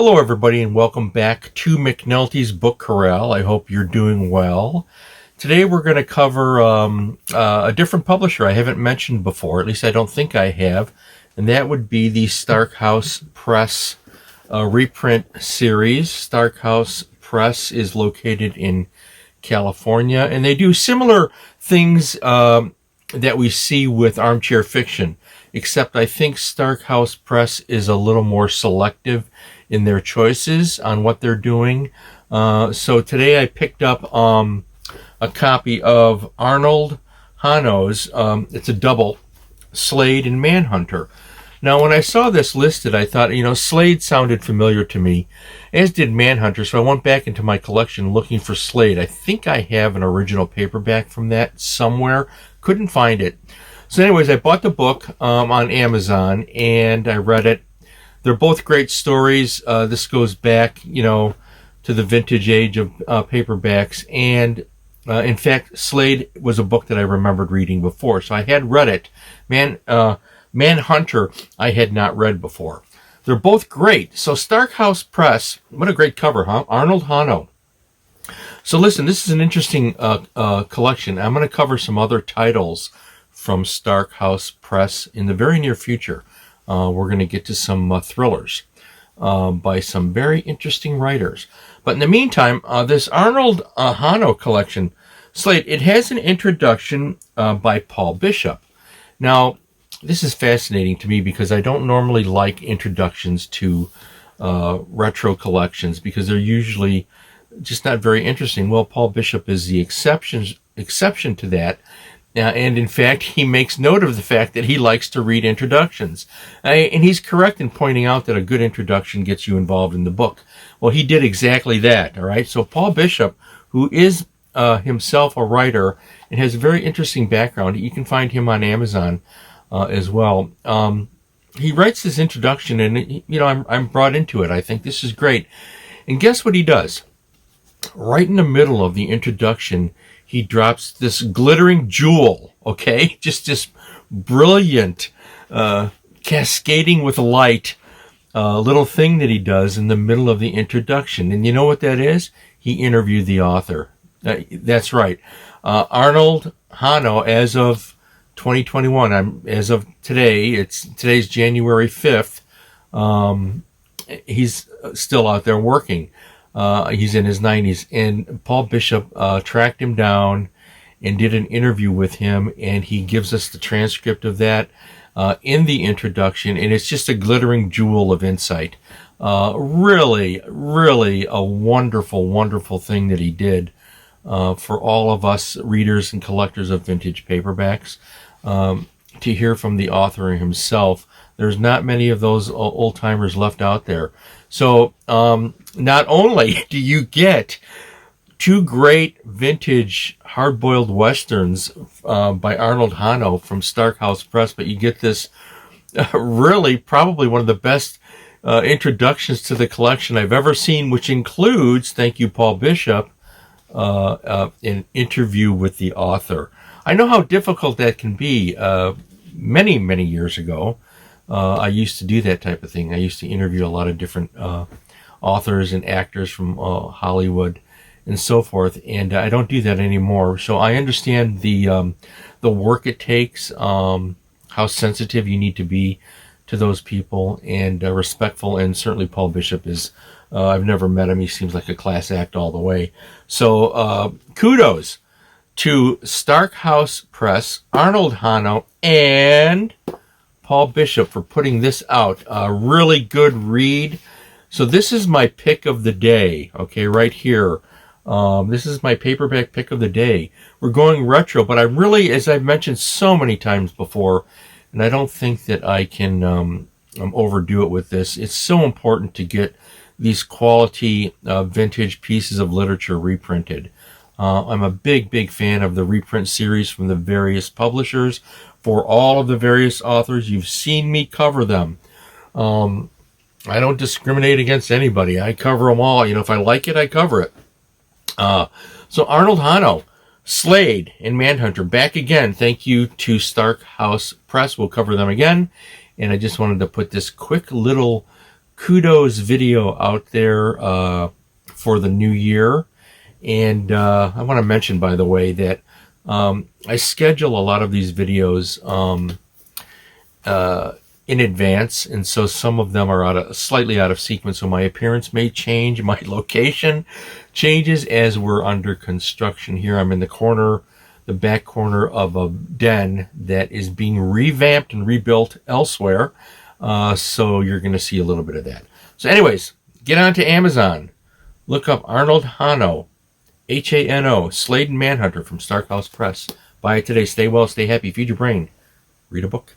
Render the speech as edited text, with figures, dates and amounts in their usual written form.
Hello, everybody, and welcome back to McNulty's Book Corral. I hope you're doing well. Today, we're going to cover a different publisher I haven't mentioned before. At least I don't think I have, and that would be the Starkhouse Press reprint series. Starkhouse Press is located in California, and they do similar things that we see with armchair fiction, except I think Starkhouse Press is a little more selective in their choices on what they're doing. So today I picked up a copy of Arnold Hano's, it's a double, Slade and Manhunter. Now, when I saw this listed, I thought, Slade sounded familiar to me, as did Manhunter, so I went back into my collection looking for Slade. I think I have an original paperback from that somewhere. Couldn't find it. So anyways, I bought the book on Amazon, and I read it. They're both great stories. This goes back, to the vintage age of paperbacks. And in fact, Slade was a book that I remembered reading before. So I had read it. Manhunter, I had not read before. They're both great. So Starkhouse Press, what a great cover, huh? Arnold Hano. So listen, this is an interesting collection. I'm going to cover some other titles from Starkhouse Press in the very near future. We're going to get to some thrillers by some very interesting writers. But in the meantime, this Arnold Hano collection, Slade, it has an introduction by Paul Bishop. Now, this is fascinating to me because I don't normally like introductions to retro collections because they're usually just not very interesting. Well, Paul Bishop is the exception to that. And in fact, he makes note of the fact that he likes to read introductions. And he's correct in pointing out that a good introduction gets you involved in the book. Well, he did exactly that, all right? So Paul Bishop, who is himself a writer and has a very interesting background, you can find him on Amazon as well. He writes this introduction, and, I'm brought into it. I think this is great. And guess what he does? Right in the middle of the introduction, he drops this glittering jewel, okay? Just this brilliant, cascading with light little thing that he does in the middle of the introduction. And you know what that is? He interviewed the author. That's right. Arnold Hano, as of 2021, as of today, today's January 5th, he's still out there working. He's in his 90s, and Paul Bishop tracked him down and did an interview with him, and he gives us the transcript of that in the introduction, and it's just a glittering jewel of insight. Really, really a wonderful, wonderful thing that he did for all of us readers and collectors of vintage paperbacks to hear from the author himself. There's not many of those old-timers left out there. So not only do you get two great vintage hard-boiled westerns by Arnold Hano from Starkhouse Press, but you get this really probably one of the best introductions to the collection I've ever seen, which includes, thank you, Paul Bishop, an interview with the author. I know how difficult that can be. Many, many years ago, I used to do that type of thing. I used to interview a lot of different authors and actors from Hollywood and so forth, and I don't do that anymore. So I understand the work it takes, how sensitive you need to be to those people, and respectful. And certainly Paul Bishop is. I've never met him. He seems like a class act all the way. So kudos to Starkhouse Press, Arnold Hano, and Paul Bishop for putting this out. A really good read. So this is my pick of the day, okay, right here. This is my paperback pick of the day. We're going retro, but I really, as I've mentioned so many times before, and I don't think that I can overdo it with this, it's so important to get these quality vintage pieces of literature reprinted. I'm a big, big fan of the reprint series from the various publishers for all of the various authors. You've seen me cover them. I don't discriminate against anybody. I cover them all. If I like it, I cover it. So Arnold Hano, Slade, and Manhunter back again. Thank you to Starkhouse Press. We'll cover them again. And I just wanted to put this quick little kudos video out there for the new year. And I want to mention, by the way, that I schedule a lot of these videos in advance, and so some of them are slightly out of sequence, so my appearance may change, my location changes as we're under construction here. I'm in the back corner of a den that is being revamped and rebuilt elsewhere, so you're going to see a little bit of that. So anyways, get on to Amazon, look up Arnold Hano, Hano, Slade and Manhunter from Starkhouse Press. Buy it today. Stay well, stay happy, feed your brain, read a book.